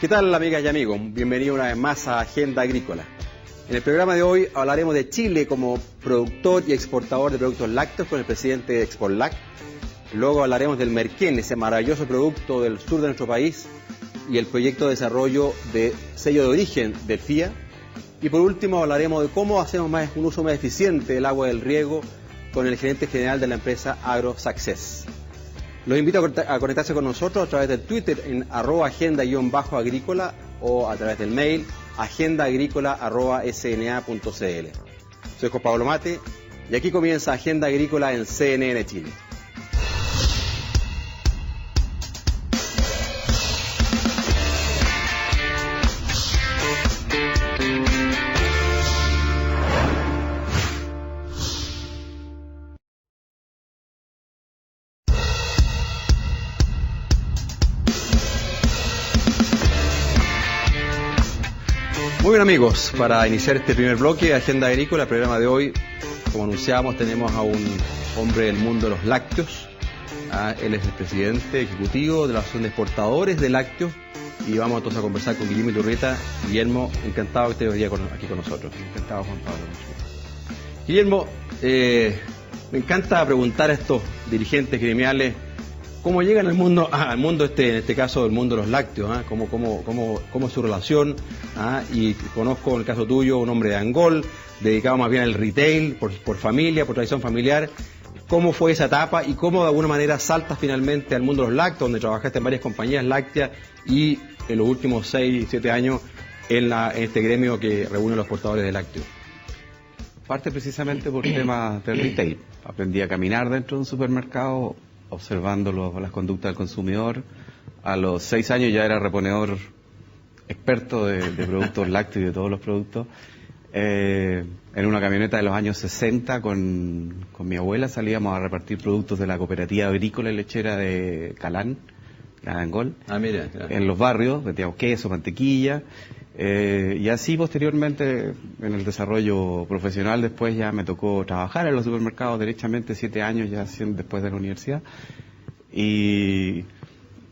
¿Qué tal, amigas y amigos? Bienvenidos una vez más a Agenda Agrícola. En el programa de hoy hablaremos de Chile como productor y exportador de productos lácteos con el presidente de Exportlac. Luego hablaremos del merquén, ese maravilloso producto del sur de nuestro país, y el proyecto de desarrollo de sello de origen del FIA. Y por último hablaremos de cómo hacemos un uso más eficiente del agua del riego con el gerente general de la empresa AgroSuccess. Los invito a conectarse con nosotros a través del Twitter en @agenda_agrícola o a través del mail agendaagrícola@sna.cl. Soy Juan Pablo Mate y aquí comienza Agenda Agrícola en CNN Chile. Muy bien, amigos, para iniciar este primer bloque de Agenda Agrícola, el programa de hoy, como anunciábamos, tenemos a un hombre del mundo de los lácteos. Él es el presidente ejecutivo de la Asociación de Exportadores de Lácteos y vamos entonces a conversar con Guillermo Iturrieta. Guillermo, encantado que esté hoy día aquí con nosotros. Encantado, Juan Pablo. Guillermo, me encanta preguntar a estos dirigentes gremiales cómo llegan al mundo en este caso del mundo de los lácteos, cómo es su relación, y conozco en el caso tuyo un hombre de Angol, dedicado más bien al retail, por familia, por tradición familiar. ¿Cómo fue esa etapa y cómo de alguna manera saltas finalmente al mundo de los lácteos, donde trabajaste en varias compañías lácteas y en los últimos 6, 7 años en este gremio que reúne a los exportadores de lácteos? Parte precisamente por temas del retail. Aprendí a caminar dentro de un supermercado, observando las conductas del consumidor. A los 6 años ya era reponedor experto de productos lácteos y de todos los productos. En una camioneta de los años 60 con mi abuela salíamos a repartir productos de la cooperativa agrícola y lechera de Calán, Angol, Mira, claro. En los barrios, vendíamos queso, mantequilla, y así posteriormente en el desarrollo profesional después ya me tocó trabajar en los supermercados derechamente 7 años ya después de la universidad, y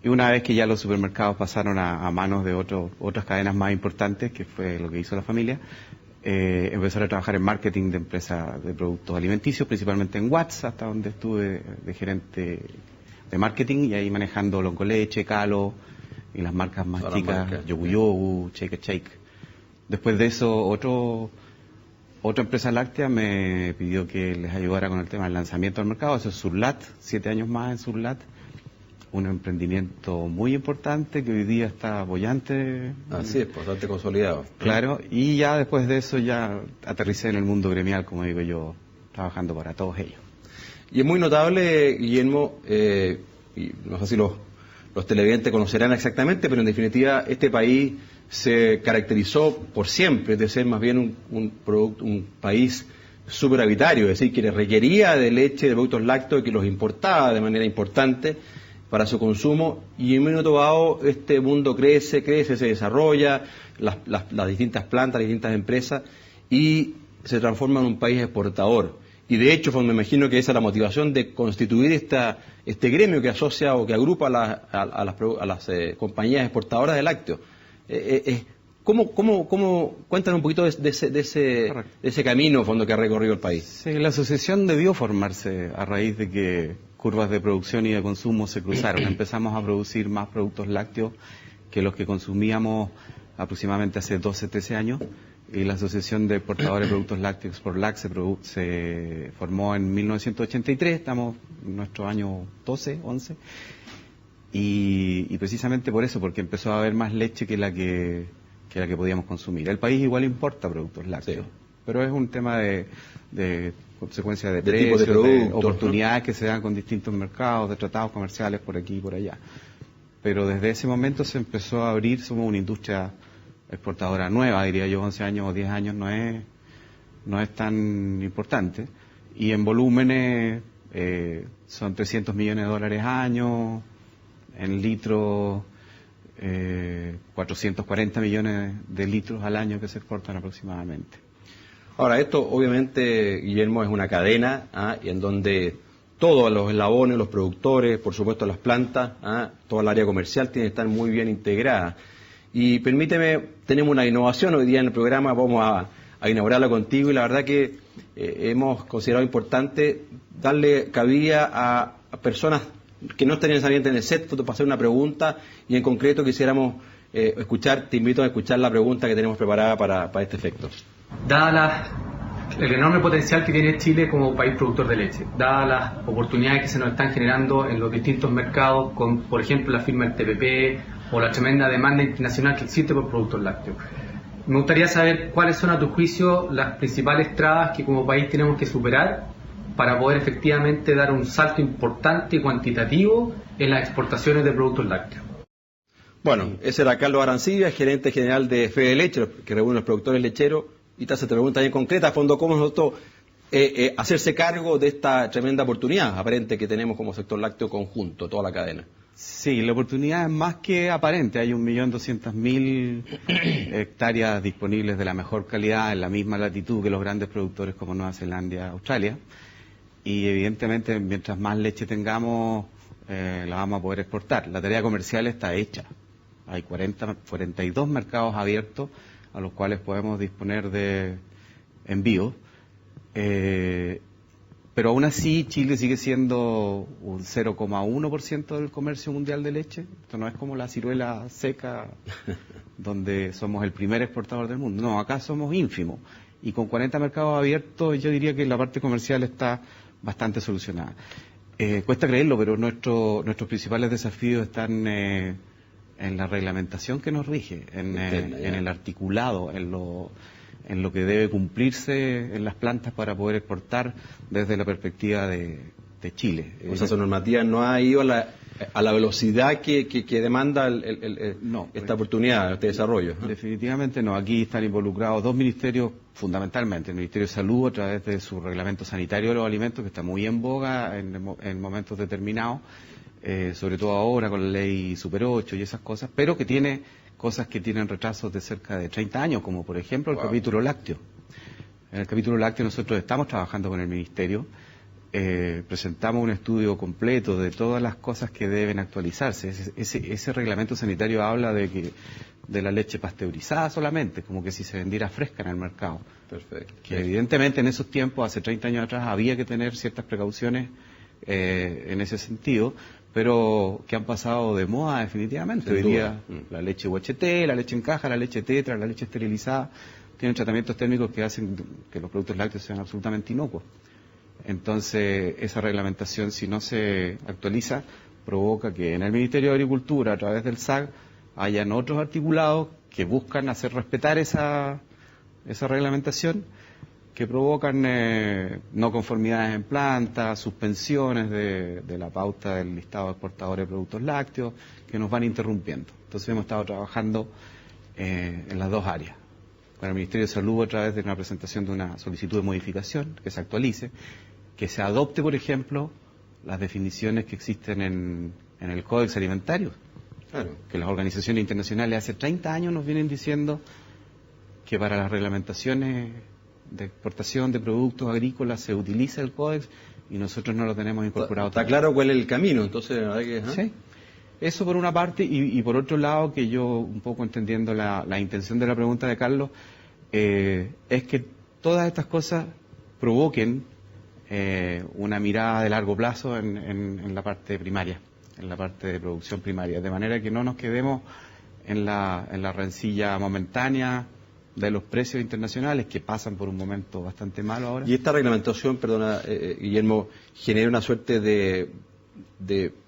una vez que ya los supermercados pasaron a manos de otras cadenas más importantes, que fue lo que hizo la familia, empezar a trabajar en marketing de empresas de productos alimenticios, principalmente en Watts, hasta donde estuve de gerente de marketing, y ahí manejando Loncoleche, Calo y las marcas más chicas, Yogu Yogu, Shake. Después de eso, otra empresa láctea me pidió que les ayudara con el tema del lanzamiento al mercado. Eso es Surlat, 7 años más en Surlat, un emprendimiento muy importante que hoy día está bollante. Así es, bastante consolidado. Claro, y ya después de eso ya aterricé en el mundo gremial, como digo yo, trabajando para todos ellos. Y es muy notable, Guillermo, y no sé si los televidentes conocerán exactamente, pero en definitiva este país se caracterizó por siempre de ser más bien un país superavitario, es decir, que requería de leche, de productos lácteos, y que los importaba de manera importante para su consumo, y en un momento dado este mundo crece, se desarrolla, las distintas plantas, las distintas empresas, y se transforma en un país exportador. Y de hecho, me imagino que esa es la motivación de constituir este gremio que asocia o que agrupa a las compañías exportadoras de lácteos. Cuéntanos un poquito de ese camino, fondo, que ha recorrido el país? Sí, la asociación debió formarse a raíz de que curvas de producción y de consumo se cruzaron. Empezamos a producir más productos lácteos que los que consumíamos aproximadamente hace 12, 13 años. Y la Asociación de Exportadores de Productos Lácteos, Exportlac, se formó en 1983, estamos en nuestro año 12, 11, y precisamente por eso, porque empezó a haber más leche que la que podíamos consumir. El país igual importa productos lácteos, sí, pero es un tema de consecuencia de precios, de oportunidades que se dan con distintos mercados, de tratados comerciales por aquí y por allá. Pero desde ese momento se empezó a abrir, somos una industria exportadora nueva, diría yo, 11 años o 10 años no es tan importante, y en volúmenes son $300 millones año, en litros 440 millones de litros al año que se exportan aproximadamente. Ahora, esto obviamente, Guillermo, es una cadena, y en donde todos los eslabones, los productores, por supuesto las plantas, toda el área comercial tiene que estar muy bien integrada. Y permíteme, tenemos una innovación hoy día en el programa, vamos a inaugurarla contigo, y la verdad que hemos considerado importante darle cabida a personas que no estén necesariamente en el set para hacer una pregunta, y en concreto quisiéramos te invito a escuchar la pregunta que tenemos preparada para este efecto. Dada el enorme potencial que tiene Chile como país productor de leche, dadas las oportunidades que se nos están generando en los distintos mercados, con, por ejemplo, la firma del TPP o la tremenda demanda internacional que existe por productos lácteos, me gustaría saber cuáles son, a tu juicio, las principales trabas que como país tenemos que superar para poder efectivamente dar un salto importante y cuantitativo en las exportaciones de productos lácteos. Bueno, ese era Carlos Arancibia, gerente general de Fede Leche, que reúne a los productores lecheros, y te hace preguntas bien concretas, a fondo, cómo nosotros hacerse cargo de esta tremenda oportunidad aparente que tenemos como sector lácteo conjunto, toda la cadena. Sí, la oportunidad es más que aparente. Hay 1.200.000 hectáreas disponibles de la mejor calidad en la misma latitud que los grandes productores como Nueva Zelanda, Australia. Y evidentemente, mientras más leche tengamos, la vamos a poder exportar. La tarea comercial está hecha. Hay 42 mercados abiertos a los cuales podemos disponer de envío. Pero aún así Chile sigue siendo un 0,1% del comercio mundial de leche. Esto no es como la ciruela seca, donde somos el primer exportador del mundo. No, acá somos ínfimos. Y con 40 mercados abiertos, yo diría que la parte comercial está bastante solucionada. Cuesta creerlo, pero nuestros principales desafíos están en la reglamentación que nos rige, en el articulado, en lo que debe cumplirse en las plantas para poder exportar desde la perspectiva de Chile. O sea, su normativa no ha ido a la velocidad que demanda esta oportunidad, este desarrollo. Definitivamente no. Aquí están involucrados dos ministerios fundamentalmente. El Ministerio de Salud, a través de su reglamento sanitario de los alimentos, que está muy en boga en momentos determinados, sobre todo ahora con la ley Super 8 y esas cosas, pero que tiene cosas que tienen retrasos de cerca de 30 años, como por ejemplo el capítulo lácteo. En el capítulo lácteo nosotros estamos trabajando con el Ministerio, presentamos un estudio completo de todas las cosas que deben actualizarse. Ese reglamento sanitario habla de la leche pasteurizada solamente, como que si se vendiera fresca en el mercado. Perfecto. Que evidentemente en esos tiempos, hace 30 años atrás, había que tener ciertas precauciones en ese sentido, pero que han pasado de moda definitivamente. Hoy día la leche UHT, la leche en caja, la leche tetra, la leche esterilizada, tienen tratamientos térmicos que hacen que los productos lácteos sean absolutamente inocuos. Entonces, esa reglamentación, si no se actualiza, provoca que en el Ministerio de Agricultura, a través del SAG, hayan otros articulados que buscan hacer respetar esa reglamentación, que provocan no conformidades en planta, suspensiones de la pauta del listado de exportadores de productos lácteos, que nos van interrumpiendo. Entonces hemos estado trabajando en las dos áreas. Con el Ministerio de Salud, a través de una presentación de una solicitud de modificación, que se actualice, que se adopte, por ejemplo, las definiciones que existen en el Códex Alimentario. Claro. Que las organizaciones internacionales hace 30 años nos vienen diciendo que para las reglamentaciones de exportación de productos agrícolas se utiliza el Códex y nosotros no lo tenemos incorporado. Está claro cuál es el camino, entonces, la verdad que... Sí, eso por una parte, y por otro lado, que yo un poco entendiendo la intención de la pregunta de Carlos, es que todas estas cosas provoquen una mirada de largo plazo en la parte primaria, en la parte de producción primaria, de manera que no nos quedemos en la rencilla momentánea de los precios internacionales, que pasan por un momento bastante malo ahora. Y esta reglamentación, perdona, Guillermo, genera una suerte de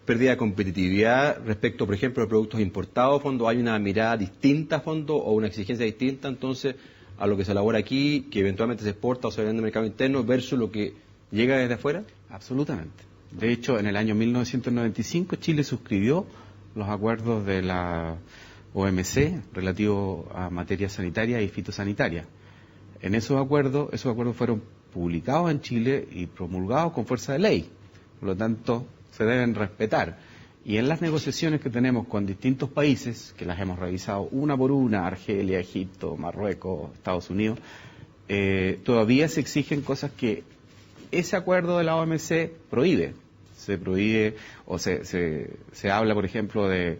pérdida de competitividad respecto, por ejemplo, a productos importados, fondo. ¿Hay una mirada distinta, fondo, o una exigencia distinta, entonces, a lo que se elabora aquí, que eventualmente se exporta o se vende en el mercado interno, versus lo que llega desde afuera? Absolutamente. De hecho, en el año 1995 Chile suscribió los acuerdos de la OMC relativo a materias sanitarias y fitosanitarias. En esos acuerdos fueron publicados en Chile y promulgados con fuerza de ley. Por lo tanto, se deben respetar. Y en las negociaciones que tenemos con distintos países, que las hemos revisado una por una, Argelia, Egipto, Marruecos, Estados Unidos, todavía se exigen cosas que ese acuerdo de la OMC prohíbe. Se prohíbe, o se habla, por ejemplo, de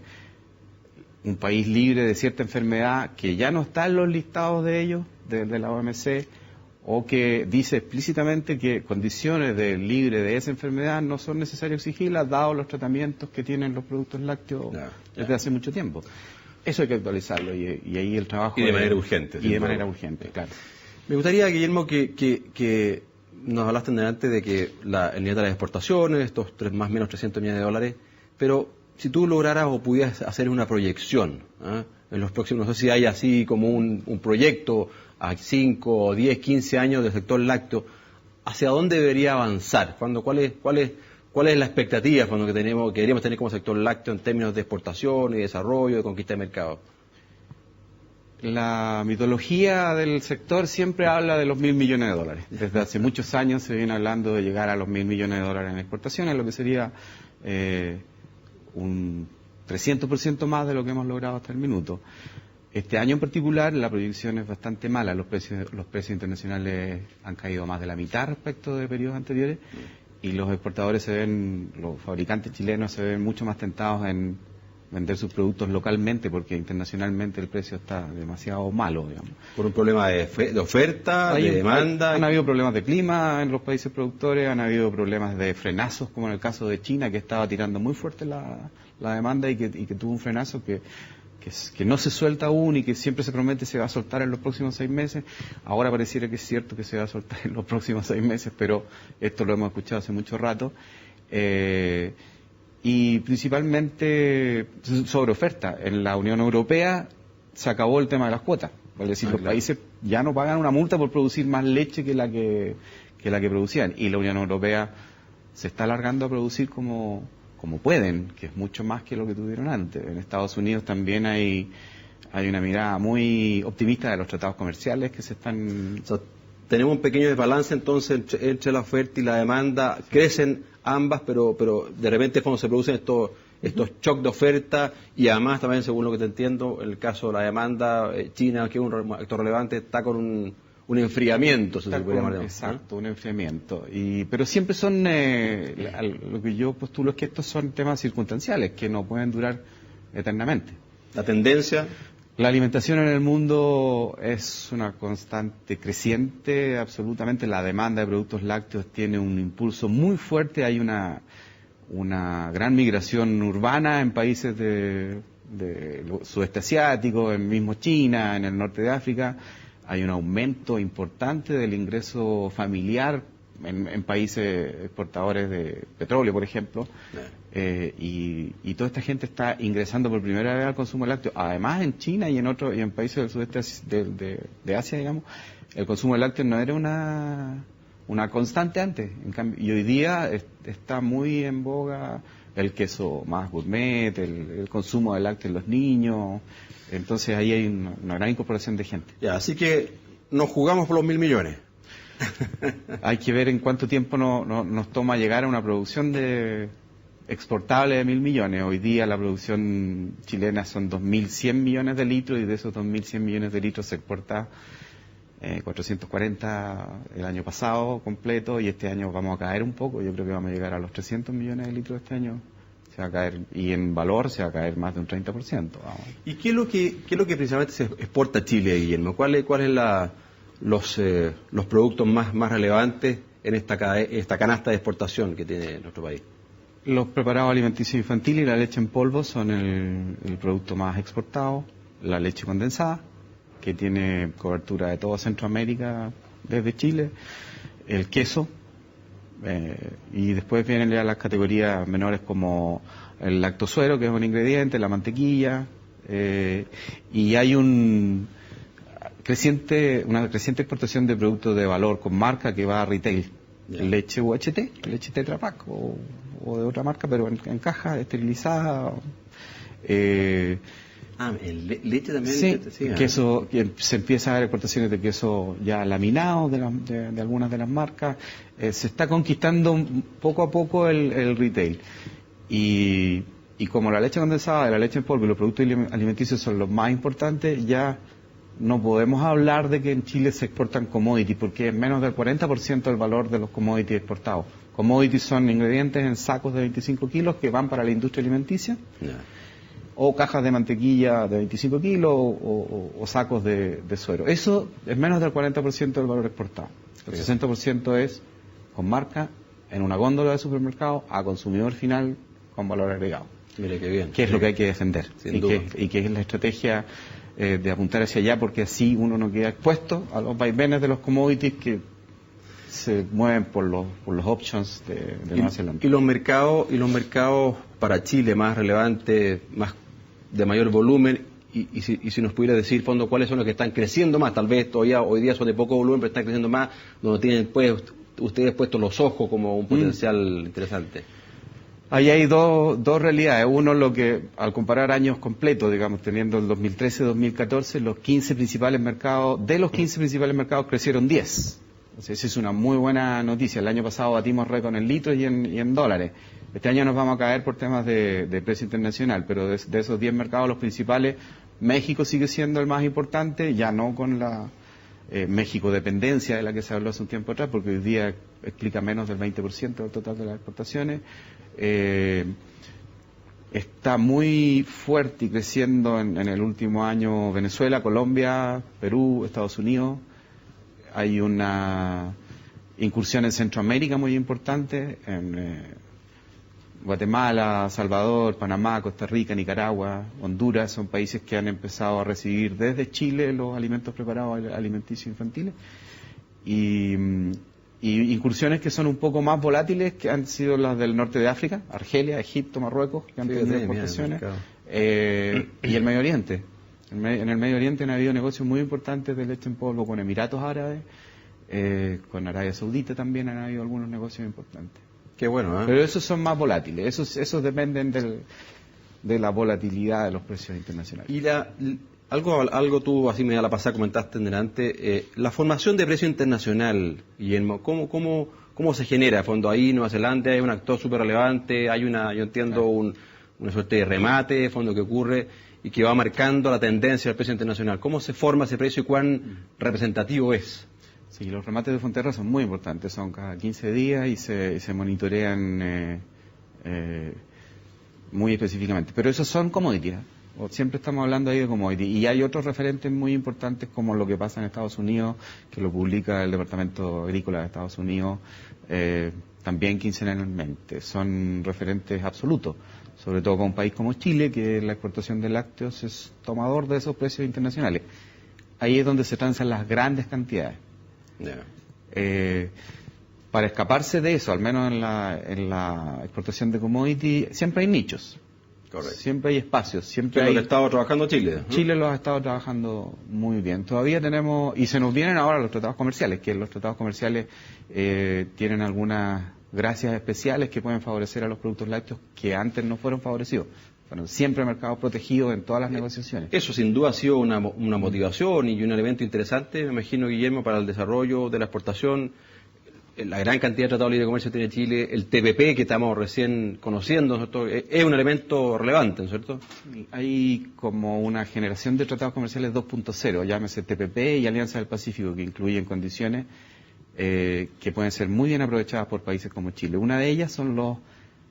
un país libre de cierta enfermedad que ya no está en los listados de ellos, de la OMC, o que dice explícitamente que condiciones de libre de esa enfermedad no son necesarias exigirlas, dados los tratamientos que tienen los productos lácteos desde hace mucho tiempo. Eso hay que actualizarlo y ahí el trabajo... Y de manera urgente. Y de manera urgente, claro. Me gustaría, Guillermo, que nos hablaste antes de que el nivel de las exportaciones, estos más o menos 300 millones de dólares, pero si tú lograras o pudieras hacer una proyección en los próximos, no sé si hay así como un proyecto a 5, 10, 15 años del sector lácteo, ¿hacia dónde debería avanzar? ¿Cuál es la expectativa que deberíamos tener como sector lácteo en términos de exportación y desarrollo, de conquista de mercado? La mitología del sector siempre habla de los 1.000 millones de dólares. Desde hace muchos años se viene hablando de llegar a los 1.000 millones de dólares en exportaciones, lo que sería un 300% más de lo que hemos logrado hasta el minuto. Este año en particular la proyección es bastante mala. Los precios internacionales han caído más de la mitad respecto de periodos anteriores y los exportadores los fabricantes chilenos se ven mucho más tentados en vender sus productos localmente porque internacionalmente el precio está demasiado malo, digamos. Por un problema de oferta, de demanda. Han habido problemas de clima en los países productores, han habido problemas de frenazos, como en el caso de China, que estaba tirando muy fuerte la demanda y que tuvo un frenazo que no se suelta aún y que siempre se promete se va a soltar en los próximos 6 meses. Ahora pareciera que es cierto que se va a soltar en los próximos 6 meses, pero esto lo hemos escuchado hace mucho rato. Y principalmente sobre oferta. En la Unión Europea se acabó el tema de las cuotas. Es decir, los países ya no pagan una multa por producir más leche que la que producían. Y la Unión Europea se está alargando a producir como pueden, que es mucho más que lo que tuvieron antes. En Estados Unidos también hay una mirada muy optimista de los tratados comerciales que se están... Tenemos un pequeño desbalance entonces entre la oferta y la demanda. Crecen ambas, pero de repente cuando se producen estos shocks de oferta y además también, según lo que te entiendo, en el caso de la demanda, China, que es un actor relevante, está con un enfriamiento, se puede llamar. Exacto, un enfriamiento. Pero siempre son, lo que yo postulo es que estos son temas circunstanciales, que no pueden durar eternamente. La tendencia... La alimentación en el mundo es una constante creciente, absolutamente. La demanda de productos lácteos tiene un impulso muy fuerte. Hay una gran migración urbana en países de sudeste asiático, en mismo China, en el norte de África. Hay un aumento importante del ingreso familiar en países exportadores de petróleo, por ejemplo. Y toda esta gente está ingresando por primera vez al consumo lácteo. Además, en China y en países del sudeste de Asia, digamos, el consumo de lácteos no era una constante antes. En cambio, y hoy día está muy en boga el queso más gourmet, el consumo de lácteos en los niños. Entonces ahí hay una gran incorporación de gente. Ya, así que nos jugamos por los 1.000 millones. Hay que ver en cuánto tiempo nos toma llegar a una producción exportable de 1.000 millones. Hoy día la producción chilena son 2.100 millones de litros y de esos 2.100 millones de litros se exporta 440 el año pasado completo y este año vamos a caer un poco. Yo creo que vamos a llegar a los 300 millones de litros este año. Se va a caer, y en valor se va a caer más de un 30%. Vamos. ¿Y qué es lo que principalmente se exporta a Chile, Guillermo? ¿Cuál es los productos más relevantes en esta canasta de exportación que tiene nuestro país? Los preparados alimenticios infantiles y la leche en polvo son el producto más exportado. La leche condensada, que tiene cobertura de toda Centroamérica desde Chile. El queso. Y después vienen ya las categorías menores como el lactosuero, que es un ingrediente, la mantequilla. Y hay una creciente exportación de productos de valor con marca que va a retail. Leche UHT, leche Tetra Pak o de otra marca, pero en caja, esterilizada. Leche también. Sí, queso, se empieza a ver exportaciones de queso ya laminado de algunas de las marcas. Se está conquistando poco a poco el retail. Y como la leche condensada, la leche en polvo y los productos alimenticios son los más importantes, ya no podemos hablar de que en Chile se exportan commodities, porque es menos del 40% del valor de los commodities exportados. Commodities son ingredientes en sacos de 25 kilos que van para la industria alimenticia. o cajas de mantequilla de 25 kilos o sacos de suero. Eso es menos del 40% del valor exportado. El 60% es con marca, en una góndola de supermercado, a consumidor final con valor agregado. Mire qué bien. Que es lo que hay que defender. Y que es la estrategia de apuntar hacia allá, porque así uno no queda expuesto a los vaivenes de los commodities que se mueven por los options de Nueva Zelanda. Y los mercados para Chile más relevantes, más de mayor volumen, y si nos pudiera decir, fondo, cuáles son los que están creciendo más, tal vez todavía hoy día son de poco volumen, pero están creciendo más, donde tienen pues ustedes puestos los ojos como un potencial interesante. Ahí hay dos realidades. Uno, lo que al comparar años completos, digamos, teniendo el 2013-2014, los 15 principales mercados crecieron 10. O sea, esa es una muy buena noticia. El año pasado batimos récord en litros y en dólares. Este año nos vamos a caer por temas de precio internacional, pero de esos 10 mercados, los principales, México sigue siendo el más importante, ya no con la México dependencia de la que se habló hace un tiempo atrás, porque hoy día explica menos del 20% del total de las exportaciones. Está muy fuerte y creciendo en el último año Venezuela, Colombia, Perú, Estados Unidos. Hay una incursión en Centroamérica muy importante, en Guatemala, Salvador, Panamá, Costa Rica, Nicaragua, Honduras, son países que han empezado a recibir desde Chile los alimentos preparados alimenticios infantiles. Y incursiones que son un poco más volátiles, que han sido las del norte de África, Argelia, Egipto, Marruecos, que han tenido exportaciones, y el Medio Oriente. En el Medio Oriente han habido negocios muy importantes de leche en polvo con Emiratos Árabes, con Arabia Saudita también han habido algunos negocios importantes. Qué bueno, ¿eh? Pero esos son más volátiles, esos dependen de la volatilidad de los precios internacionales. Y algo tú así me da la pasada comentaste en delante, la formación de precio internacional, Guillermo, ¿cómo se genera? A fondo ahí, Nueva Zelanda es un actor súper relevante, hay yo entiendo una suerte de remate, de fondo que ocurre y que va marcando la tendencia del precio internacional. ¿Cómo se forma ese precio y cuán representativo es? Sí, los remates de Fonterra son muy importantes, son cada 15 días y se monitorean muy específicamente. Pero esos son commodities, siempre estamos hablando ahí de commodities. Y hay otros referentes muy importantes como lo que pasa en Estados Unidos, que lo publica el Departamento Agrícola de Estados Unidos, también quincenalmente. Son referentes absolutos, sobre todo con un país como Chile, que la exportación de lácteos es tomador de esos precios internacionales. Ahí es donde se transan las grandes cantidades. Para escaparse de eso, al menos en la exportación de commodity, siempre hay nichos. Correcto. Siempre hay espacios. Siempre hay... lo que ha estado trabajando Chile. Chile lo ha estado trabajando muy bien. Todavía tenemos, y se nos vienen ahora los tratados comerciales, que los tratados comerciales tienen algunas gracias especiales que pueden favorecer a los productos lácteos que antes no fueron favorecidos. Bueno, siempre mercados protegidos en todas las negociaciones. Eso sin duda ha sido una motivación y un elemento interesante, me imagino, Guillermo, para el desarrollo de la exportación. La gran cantidad de tratados de libre comercio que tiene Chile, el TPP que estamos recién conociendo, ¿no? Es un elemento relevante, ¿no es cierto? Hay como una generación de tratados comerciales 2.0, llámese TPP y Alianza del Pacífico, que incluyen condiciones que pueden ser muy bien aprovechadas por países como Chile. Una de ellas son los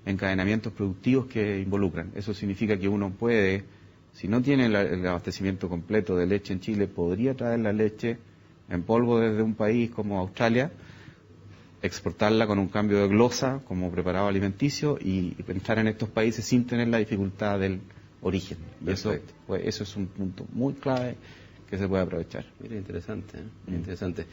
encadenamientos productivos que involucran. Eso significa que uno puede, si no tiene el abastecimiento completo de leche en Chile, podría traer la leche en polvo desde un país como Australia, exportarla con un cambio de glosa como preparado alimenticio y entrar en estos países sin tener la dificultad del origen. Y eso es un punto muy clave que se puede aprovechar. Mira, interesante, interesante.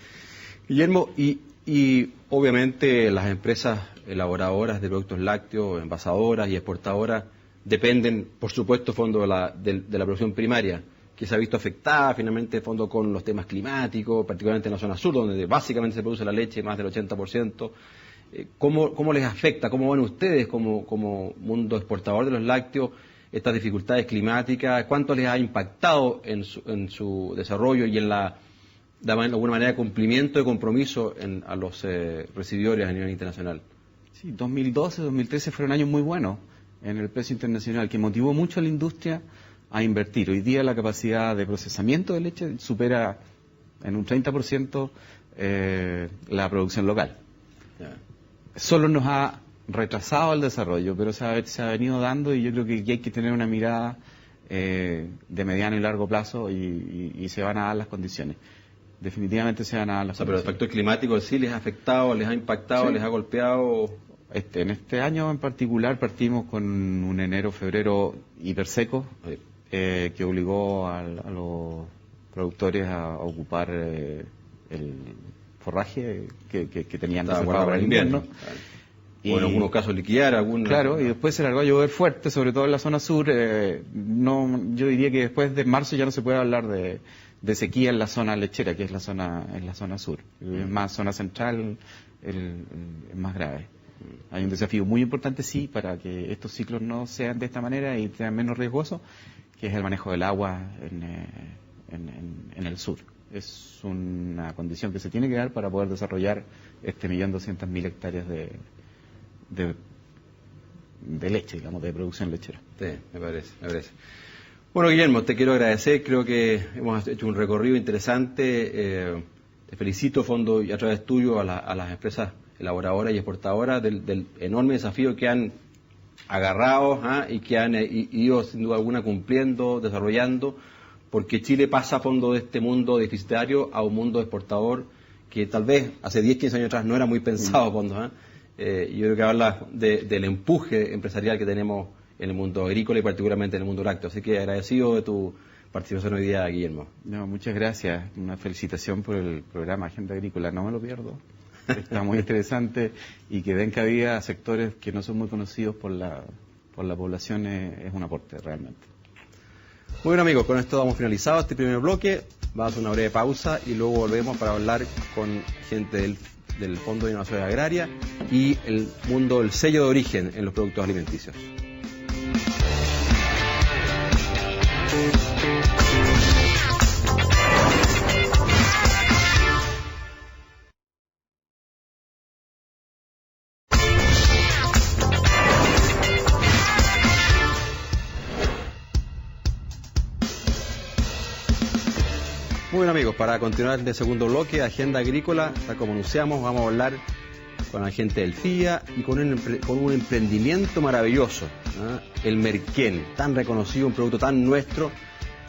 Guillermo, y obviamente las empresas elaboradoras de productos lácteos, envasadoras y exportadoras dependen, por supuesto, fondo de la producción primaria, que se ha visto afectada finalmente, fondo, con los temas climáticos, particularmente en la zona sur, donde básicamente se produce la leche más del 80%. ¿Cómo les afecta? ¿Cómo ven ustedes como mundo exportador de los lácteos estas dificultades climáticas? ¿Cuánto les ha impactado en su desarrollo y en de alguna manera cumplimiento de compromiso a los recibidores a nivel internacional? Sí, 2012, 2013 fueron años muy buenos en el precio internacional, que motivó mucho a la industria a invertir. Hoy día la capacidad de procesamiento de leche supera en un 30% la producción local. Yeah. Solo nos ha retrasado el desarrollo, pero se ha venido dando, y yo creo que hay que tener una mirada de mediano y largo plazo y se van a dar las condiciones. Definitivamente se van a dar las Pero el condiciones. factor climático sí les ha afectado, les ha impactado, Sí. les ha golpeado. En este año en particular partimos con un enero-febrero hiperseco Ahí. que obligó a los productores a ocupar el forraje que tenían Estaba reservado guardado para el invierno. Claro. Y- O en algunos casos liquidar algún. Claro, y después se largó a llover fuerte, sobre todo en la zona sur. No, yo diría que después de marzo ya no se puede hablar de sequía en la zona lechera, que es la zona sur. Es más zona central, es más grave. Hay un desafío muy importante, sí, para que estos ciclos no sean de esta manera y sean menos riesgosos, que es el manejo del agua en el sur. Es una condición que se tiene que dar para poder desarrollar 1.200.000 hectáreas de leche, digamos, de producción lechera. Sí, me parece. Bueno, Guillermo, te quiero agradecer. Creo que hemos hecho un recorrido interesante. Te felicito, fondo, y a través tuyo a las empresas elaboradoras y exportadoras del enorme desafío que han agarrado y que han ido sin duda alguna cumpliendo, desarrollando, porque Chile pasa a fondo de este mundo deficitario a un mundo exportador que tal vez hace 10, 15 años atrás no era muy pensado a fondo. Yo creo que habla del empuje empresarial que tenemos en el mundo agrícola y particularmente en el mundo lácteo. Así que agradecido de tu participación hoy día, Guillermo. No, muchas gracias. Una felicitación por el programa Agenda Agrícola. No me lo pierdo. Está muy interesante y que den cabida a sectores que no son muy conocidos por la población es un aporte realmente. Muy bien, amigos, con esto damos finalizado este primer bloque. Vamos a hacer una breve pausa y luego volvemos para hablar con gente del Fondo de Innovación Agraria y el mundo del sello de origen en los productos alimenticios. Muy bien, amigos, para continuar el segundo bloque, Agenda Agrícola, tal como anunciamos, vamos a hablar con la gente del FIA y con un emprendimiento maravilloso, el Merquén, tan reconocido, un producto tan nuestro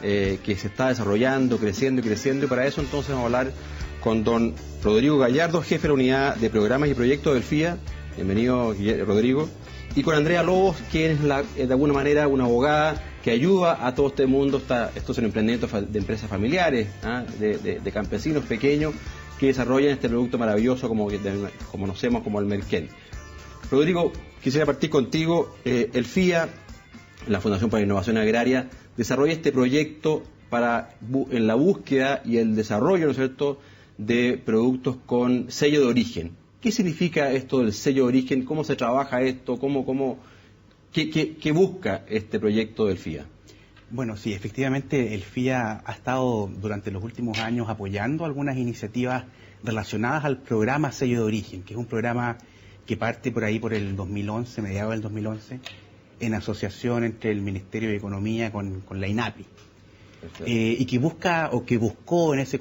que se está desarrollando, creciendo, y para eso entonces vamos a hablar con don Rodrigo Gallardo, jefe de la unidad de programas y proyectos del FIA. Bienvenido, Rodrigo. Y con Andrea Lobos, que es de alguna manera una abogada que ayuda a todo este mundo. Estos son emprendimientos de empresas familiares, de campesinos pequeños que desarrollan este producto maravilloso como conocemos como el Merquén. Rodrigo, quisiera partir contigo. El FIA, la Fundación para la Innovación Agraria, desarrolla este proyecto en la búsqueda y el desarrollo, ¿no es cierto?, de productos con sello de origen. ¿Qué significa esto del sello de origen? ¿Cómo se trabaja esto? ¿Qué busca este proyecto del FIA? Bueno, sí, efectivamente el FIA ha estado durante los últimos años apoyando algunas iniciativas relacionadas al programa Sello de Origen, que es un programa que parte por ahí por el 2011, mediados del 2011, en asociación entre el Ministerio de Economía con la INAPI. Y que buscó en ese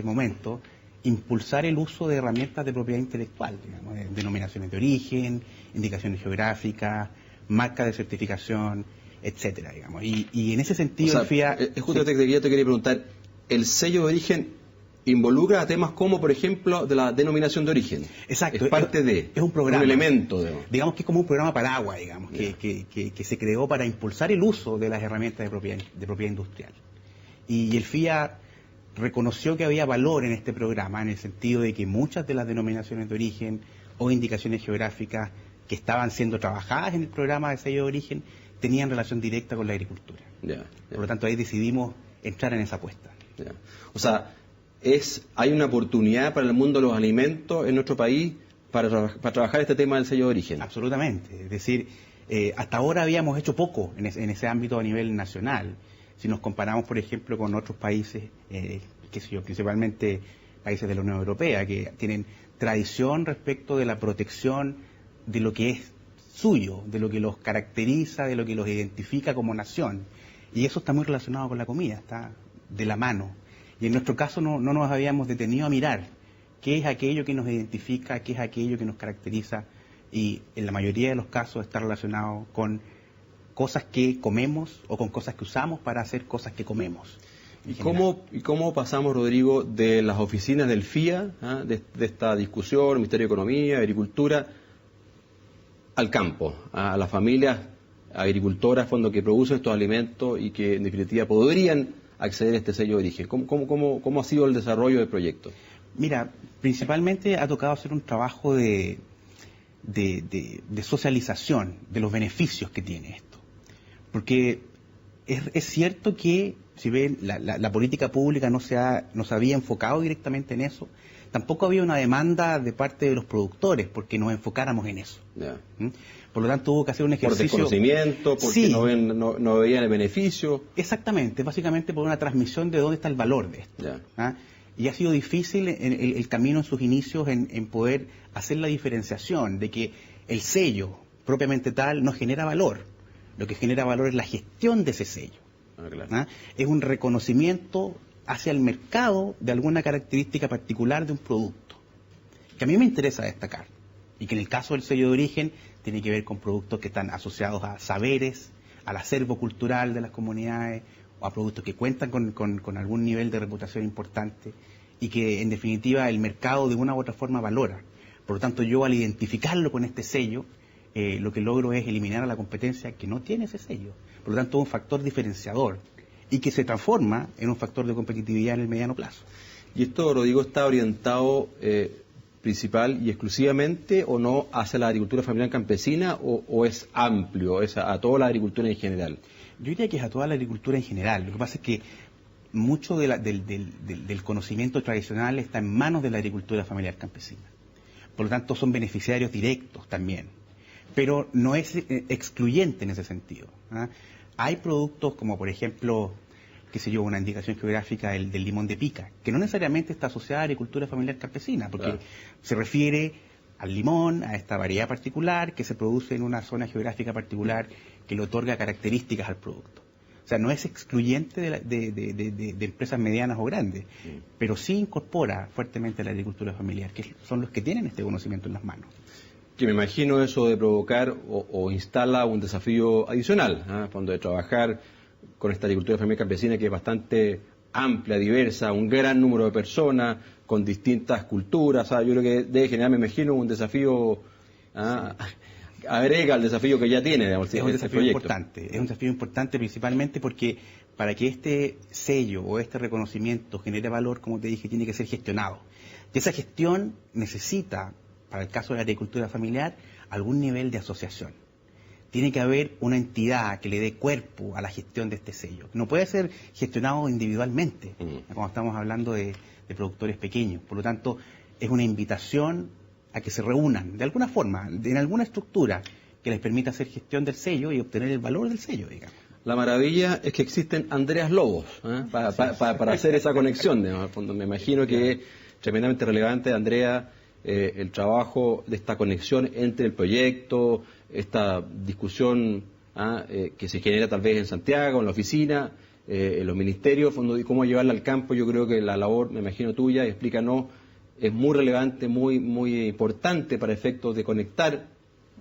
momento impulsar el uso de herramientas de propiedad intelectual, digamos, de denominaciones de origen, indicaciones geográficas, marcas de certificación, etcétera, digamos. Y en ese sentido, el FIA... Justamente que yo te quería preguntar, ¿el sello de origen involucra a temas como, por ejemplo, de la denominación de origen? Exacto. Es parte de... Es un programa. Un elemento, digamos que es como un programa paraguas, digamos, que se creó para impulsar el uso de las herramientas de propiedad industrial. Y el FIA reconoció que había valor en este programa en el sentido de que muchas de las denominaciones de origen o indicaciones geográficas que estaban siendo trabajadas en el programa de sello de origen tenían relación directa con la agricultura. Por lo tanto, ahí decidimos entrar en esa apuesta. O sea, hay una oportunidad para el mundo de los alimentos en nuestro país para trabajar este tema del sello de origen. Absolutamente. Es decir, hasta ahora habíamos hecho poco en ese ámbito a nivel nacional. Si nos comparamos, por ejemplo, con otros países, principalmente países de la Unión Europea, que tienen tradición respecto de la protección de lo que es suyo, de lo que los caracteriza, de lo que los identifica como nación. Y eso está muy relacionado con la comida, está de la mano. Y en nuestro caso no nos habíamos detenido a mirar qué es aquello que nos identifica, qué es aquello que nos caracteriza, y en la mayoría de los casos está relacionado con cosas que comemos o con cosas que usamos para hacer cosas que comemos. ¿Y cómo pasamos, Rodrigo, de las oficinas del FIA, de esta discusión, Ministerio de Economía, Agricultura, al campo, a las familias agricultoras, fondos que producen estos alimentos y que en definitiva podrían acceder a este sello de origen? ¿Cómo ha sido el desarrollo del proyecto? Mira, principalmente ha tocado hacer un trabajo de socialización de los beneficios que tiene esto. Porque es cierto que, si bien la política pública no se había enfocado directamente en eso, tampoco había una demanda de parte de los productores porque nos enfocáramos en eso. Yeah. Por lo tanto, hubo que hacer un ejercicio... Por desconocimiento, porque sí, no veían el beneficio. Exactamente, básicamente por una transmisión de dónde está el valor de esto. Yeah. Y ha sido difícil el camino en sus inicios en poder hacer la diferenciación de que el sello propiamente tal no genera valor. Lo que genera valor es la gestión de ese sello. Claro. Es un reconocimiento hacia el mercado de alguna característica particular de un producto, que a mí me interesa destacar, y que en el caso del sello de origen tiene que ver con productos que están asociados a saberes, al acervo cultural de las comunidades, o a productos que cuentan con algún nivel de reputación importante, y que en definitiva el mercado de una u otra forma valora. Por lo tanto, yo al identificarlo con este sello, lo que logro es eliminar a la competencia que no tiene ese sello. Por lo tanto, es un factor diferenciador y que se transforma en un factor de competitividad en el mediano plazo. ¿Y esto, Rodrigo, está orientado principal y exclusivamente o no hacia la agricultura familiar campesina o es amplio, es a toda la agricultura en general? Yo diría que es a toda la agricultura en general. Lo que pasa es que mucho del conocimiento tradicional está en manos de la agricultura familiar campesina. Por lo tanto, son beneficiarios directos también. Pero no es excluyente en ese sentido. Hay productos como, por ejemplo, qué sé yo, una indicación geográfica del limón de pica, que no necesariamente está asociada a agricultura familiar campesina, porque se refiere al limón, a esta variedad particular que se produce en una zona geográfica particular que le otorga características al producto. O sea, no es excluyente de empresas medianas o grandes, pero sí incorpora fuertemente a la agricultura familiar, que son los que tienen este conocimiento en las manos. Que me imagino eso de provocar o instala un desafío adicional, cuando de trabajar con esta agricultura familiar campesina que es bastante amplia, diversa, un gran número de personas con distintas culturas. Yo creo que debe generar, me imagino, un desafío, agrega al desafío que ya tiene, digamos, es un desafío importante, es un desafío importante principalmente porque para que este sello o este reconocimiento genere valor, como te dije, tiene que ser gestionado. Y esa gestión necesita, para el caso de la agricultura familiar, algún nivel de asociación. Tiene que haber una entidad que le dé cuerpo a la gestión de este sello. No puede ser gestionado individualmente, cuando estamos hablando de productores pequeños. Por lo tanto, es una invitación a que se reúnan, de alguna forma, en alguna estructura que les permita hacer gestión del sello y obtener el valor del sello, digamos. La maravilla es que existen Andreas Lobos para hacer esa conexión. Me imagino que es tremendamente relevante, Andrea, el trabajo de esta conexión entre el proyecto, esta discusión que se genera tal vez en Santiago, en la oficina, en los ministerios, cómo llevarla al campo. Yo creo que la labor, me imagino tuya, explícanos, es muy relevante, muy importante para efectos de conectar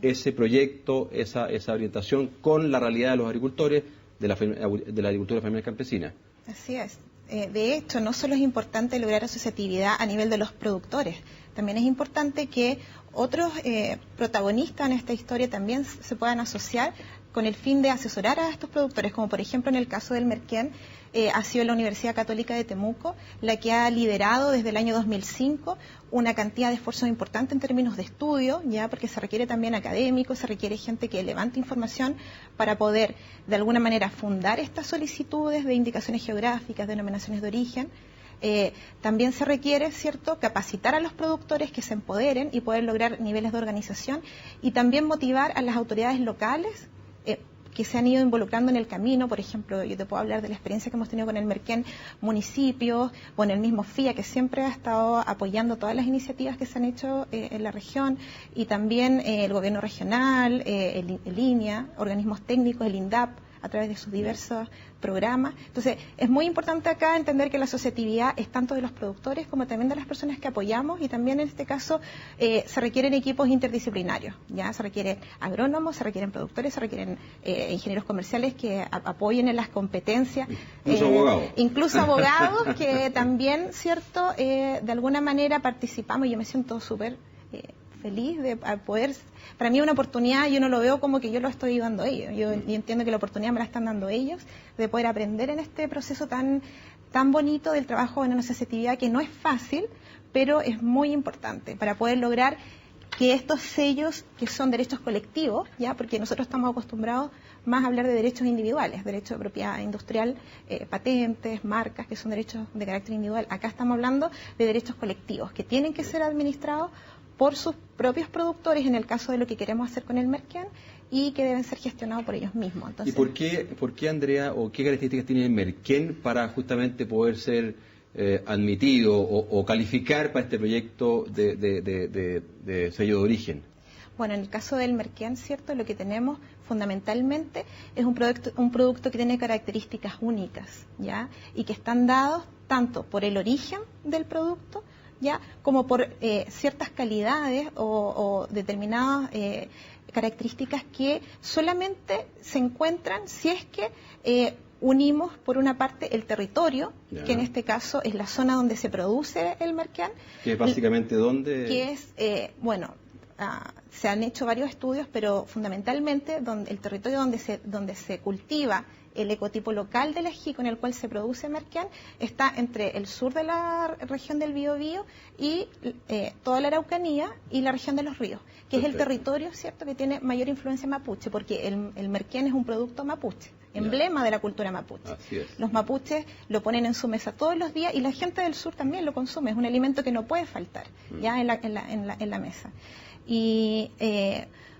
ese proyecto, esa orientación con la realidad de los agricultores, de la agricultura familiar campesina. Así es. De hecho, no solo es importante lograr asociatividad a nivel de los productores, también es importante que otros protagonistas en esta historia también se puedan asociar con el fin de asesorar a estos productores, como por ejemplo en el caso del Merquén, ha sido la Universidad Católica de Temuco la que ha liderado desde el año 2005 una cantidad de esfuerzos importante en términos de estudio, ya porque se requiere también académicos, se requiere gente que levante información para poder de alguna manera fundar estas solicitudes de indicaciones geográficas, denominaciones de origen. También se requiere, ¿cierto?, capacitar a los productores que se empoderen y poder lograr niveles de organización y también motivar a las autoridades locales que se han ido involucrando en el camino. Por ejemplo, yo te puedo hablar de la experiencia que hemos tenido con el Merquén, municipios, bueno, el mismo FIA, que siempre ha estado apoyando todas las iniciativas que se han hecho en la región, y también el gobierno regional, el INEA, organismos técnicos, el INDAP, a través de sus diversos programas. Entonces, es muy importante acá entender que la asociatividad es tanto de los productores como también de las personas que apoyamos, y también en este caso se requieren equipos interdisciplinarios, ya se requieren agrónomos, se requieren productores, se requieren ingenieros comerciales que apoyen en las competencias, incluso abogados que también, cierto, de alguna manera participamos. Yo me siento súper feliz de poder, para mí es una oportunidad, yo no lo veo como que yo lo estoy dando a ellos, yo entiendo que la oportunidad me la están dando ellos, de poder aprender en este proceso tan bonito del trabajo en una asociatividad que no es fácil, pero es muy importante para poder lograr que estos sellos, que son derechos colectivos, ya, porque nosotros estamos acostumbrados más a hablar de derechos individuales, derechos de propiedad industrial, patentes, marcas, que son derechos de carácter individual. Acá estamos hablando de derechos colectivos, que tienen que ser administrados por sus propios productores, en el caso de lo que queremos hacer con el Merquén, y que deben ser gestionados por ellos mismos. Entonces, ¿y por qué, Andrea, o qué características tiene el Merquén para justamente poder ser admitido o calificar para este proyecto de sello de origen? Bueno, en el caso del Merquén, cierto, lo que tenemos fundamentalmente es un producto que tiene características únicas, ¿ya? Y que están dados tanto por el origen del producto, ¿ya? Como por ciertas calidades o determinadas características que solamente se encuentran si es que unimos, por una parte, el territorio, que en este caso es la zona donde se produce el Merquén. ¿Que es básicamente dónde? Que es, se han hecho varios estudios, pero fundamentalmente el territorio donde se cultiva el ecotipo local del ají con el cual se produce Merquén está entre el sur de la región del Biobío y toda la Araucanía y la región de los ríos, que es el territorio, cierto, que tiene mayor influencia mapuche, porque el Merquén es un producto mapuche, emblema de la cultura mapuche. Así es. Los mapuches lo ponen en su mesa todos los días y la gente del sur también lo consume, es un alimento que no puede faltar ya en la mesa. Y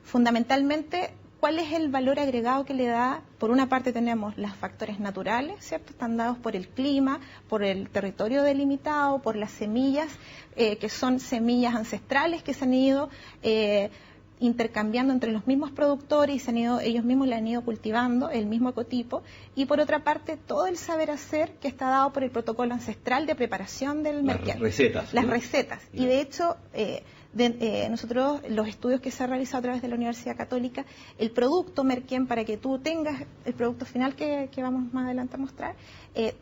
fundamentalmente, ¿cuál es el valor agregado que le da? Por una parte tenemos los factores naturales, ¿cierto? Están dados por el clima, por el territorio delimitado, por las semillas, que son semillas ancestrales que se han ido intercambiando entre los mismos productores y ellos mismos le han ido cultivando el mismo ecotipo. Y por otra parte, todo el saber hacer que está dado por el protocolo ancestral de preparación del Merquén. Las recetas. Y de hecho, nosotros, los estudios que se han realizado a través de la Universidad Católica, el producto Merquén, para que tú tengas el producto final que vamos más adelante a mostrar,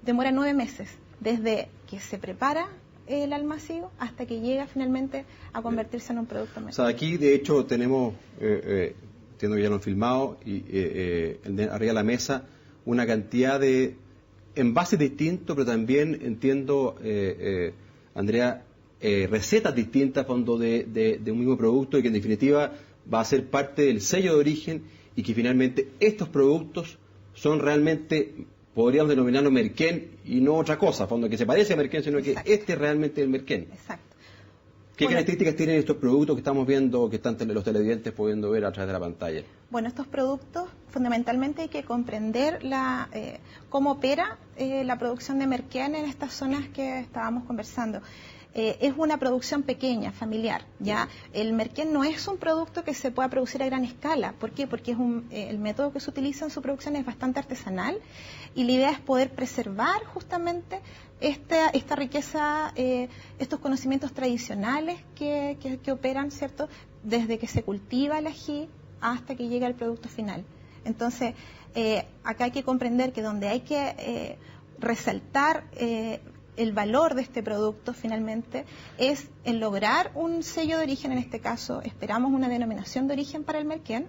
demora 9 meses, desde que se prepara el almacén hasta que llega finalmente a convertirse en un producto Merquén. O sea, aquí de hecho tenemos, entiendo que ya lo han filmado, y arriba de la mesa, una cantidad de envases distintos, pero también entiendo, Andrea, recetas distintas fondo de un mismo producto, y que en definitiva va a ser parte del sello de origen, y que finalmente estos productos son realmente, podríamos denominarlo Merquén y no otra cosa, fondo que se parece a Merquén, sino que este es realmente el Merquén. Exacto. ¿Qué características tienen estos productos que estamos viendo, que están los televidentes pudiendo ver a través de la pantalla? Bueno, estos productos, fundamentalmente hay que comprender cómo opera la producción de Merquén en estas zonas que estábamos conversando. Es una producción pequeña, familiar, ¿ya? El Merquén no es un producto que se pueda producir a gran escala. ¿Por qué? Porque el método que se utiliza en su producción es bastante artesanal, y la idea es poder preservar justamente esta riqueza, estos conocimientos tradicionales que operan, ¿cierto?, desde que se cultiva el ají hasta que llega al producto final. Entonces, acá hay que comprender que donde hay que resaltar el valor de este producto finalmente es en lograr un sello de origen. En este caso esperamos una denominación de origen para el Merquén,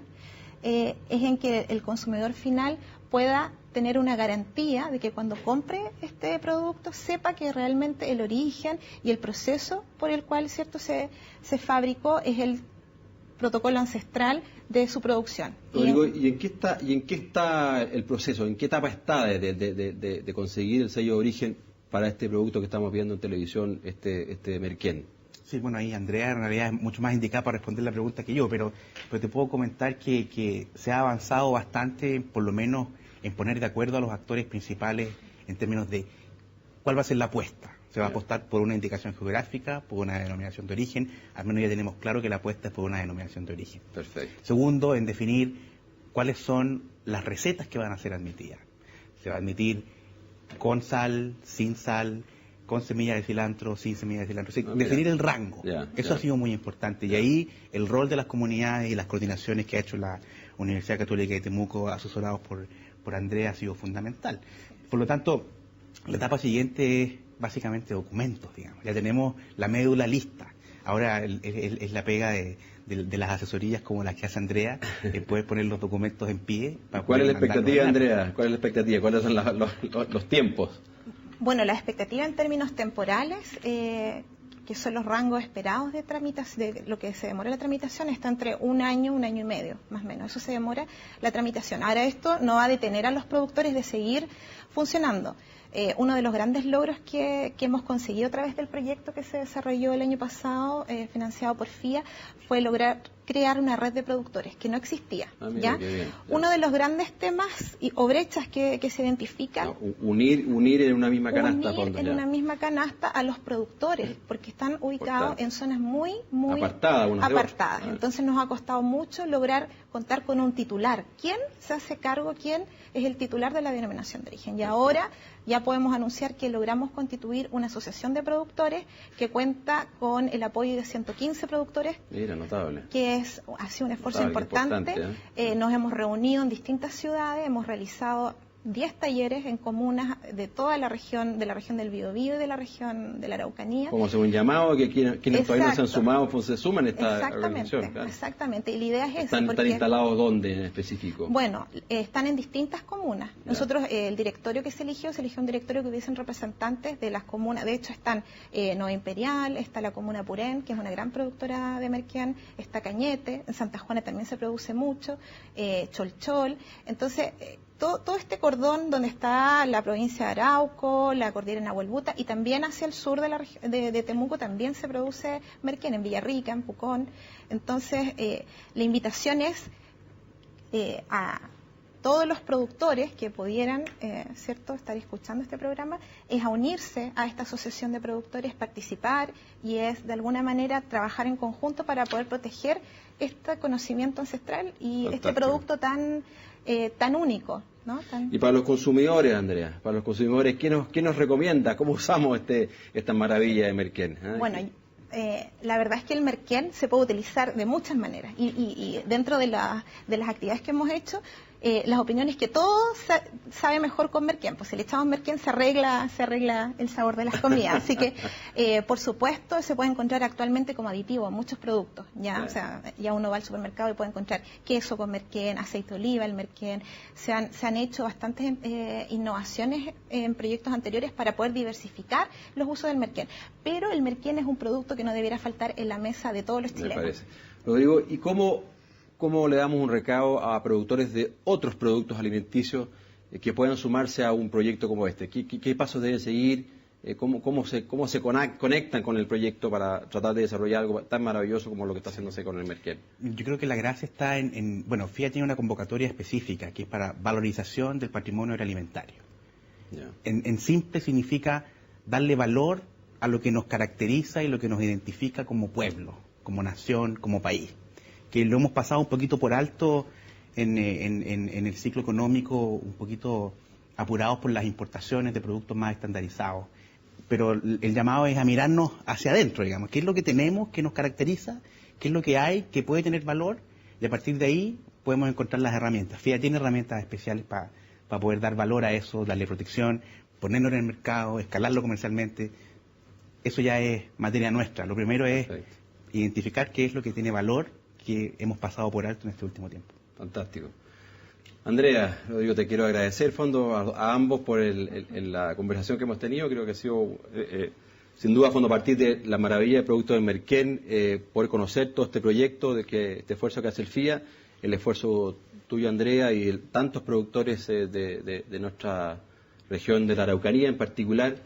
es en que el consumidor final pueda tener una garantía de que cuando compre este producto sepa que realmente el origen y el proceso por el cual, cierto, se fabricó es el protocolo ancestral de su producción. Rodrigo, ¿y en qué está el proceso? ¿En qué etapa está de conseguir el sello de origen para este producto que estamos viendo en televisión, este Merquén? Sí, bueno, ahí Andrea en realidad es mucho más indicada para responder la pregunta que yo, pero te puedo comentar que se ha avanzado bastante, por lo menos en poner de acuerdo a los actores principales en términos de cuál va a ser la apuesta. Se va a apostar por una indicación geográfica, por una denominación de origen. Al menos ya tenemos claro que la apuesta es por una denominación de origen. Perfecto. Segundo, en definir cuáles son las recetas que van a ser admitidas. Se va a admitir con sal, sin sal, con semilla de cilantro, sin semilla de cilantro. Definir el rango. Eso ha sido muy importante. Y ahí el rol de las comunidades y las coordinaciones que ha hecho la Universidad Católica de Temuco, asesorados por Andrea, ha sido fundamental. Por lo tanto, la etapa siguiente es básicamente documentos, digamos. Ya tenemos la médula lista. Ahora es la pega de las asesorías como las que hace Andrea, poder poner los documentos en pie. ¿Cuál es la expectativa, Andrea? ¿Cuál es la expectativa? ¿Cuáles son los tiempos? Bueno, la expectativa en términos temporales, que son los rangos esperados de tramitación, de lo que se demora la tramitación, está entre un año y medio, más o menos. Eso se demora la tramitación. Ahora, esto no va a detener a los productores de seguir funcionando. Uno de los grandes logros que hemos conseguido a través del proyecto que se desarrolló el año pasado, financiado por FIA, fue lograr crear una red de productores que no existía. ¿Ya? Uno de los grandes temas o brechas que se identifican... Unir en una misma canasta. Una misma canasta a los productores, porque están ubicados en zonas muy apartadas. Entonces nos ha costado mucho lograr contar con un titular. ¿Quién se hace cargo? ¿Quién es el titular de la denominación de origen? Y ahora ya podemos anunciar que logramos constituir una asociación de productores que cuenta con el apoyo de 115 productores. Mira, notable. Que ha sido un esfuerzo importante. Nos hemos reunido en distintas ciudades, hemos realizado 10 talleres en comunas de toda la región, de la región del Biobío y de la región de la Araucanía. Como según llamado, que quienes todavía no se han sumado, pues se suman a esta organización. Claro. Exactamente, y la idea es esa. ¿Están instalados dónde en específico? Bueno, están en distintas comunas. Nosotros, el directorio que se eligió un directorio que hubiesen representantes de las comunas. De hecho, están Nueva Imperial, está la comuna Purén, que es una gran productora de merquén, está Cañete, en Santa Juana también se produce mucho, Cholchol. Entonces, todo este cordón donde está la provincia de Arauco, la cordillera Nahuelbuta y también hacia el sur de Temuco también se produce merquén, en Villarrica, en Pucón. Entonces, la invitación es a todos los productores que pudieran, estar escuchando este programa, es a unirse a esta asociación de productores, participar y es de alguna manera trabajar en conjunto para poder proteger este conocimiento ancestral y este producto tan único, ¿no? Y para los consumidores, Andrea, ¿qué nos recomienda? ¿Cómo usamos esta maravilla de merquén? Bueno, la verdad es que el merquén se puede utilizar de muchas maneras y dentro de las actividades que hemos hecho, las opiniones que todo sabe mejor con merquén. Pues si le echamos merquén se arregla el sabor de las comidas. Así que, por supuesto, se puede encontrar actualmente como aditivo en muchos productos. O sea, ya uno va al supermercado y puede encontrar queso con merquén, aceite de oliva, el merquén. Se han hecho bastantes innovaciones en proyectos anteriores para poder diversificar los usos del merquén. Pero el merquén es un producto que no debiera faltar en la mesa de todos los chilenos. Me parece. Rodrigo, ¿y cómo le damos un recado a productores de otros productos alimenticios que puedan sumarse a un proyecto como este? ¿Qué pasos deben seguir? ¿Cómo se conectan con el proyecto para tratar de desarrollar algo tan maravilloso como lo que está haciéndose con el merquén? Yo creo que la gracia está bueno, FIA tiene una convocatoria específica que es para valorización del patrimonio agroalimentario. En simple significa darle valor a lo que nos caracteriza y lo que nos identifica como pueblo, como nación, como país. Que lo hemos pasado un poquito por alto en el ciclo económico, un poquito apurados por las importaciones de productos más estandarizados. Pero el llamado es a mirarnos hacia adentro, digamos, qué es lo que tenemos, qué nos caracteriza, qué es lo que hay, que puede tener valor, y a partir de ahí podemos encontrar las herramientas. FIA tiene herramientas especiales para poder dar valor a eso, darle protección, ponerlo en el mercado, escalarlo comercialmente. Eso ya es materia nuestra. Lo primero es identificar qué es lo que tiene valor, que hemos pasado por alto en este último tiempo. Fantástico. Andrea, Rodrigo, te quiero agradecer, fondo, a ambos por la conversación que hemos tenido. Creo que ha sido, sin duda, fondo, a partir de la maravilla del producto de merquén, poder conocer todo este proyecto, este esfuerzo que hace el FIA, el esfuerzo tuyo, Andrea, y tantos productores de nuestra región de la Araucanía en particular.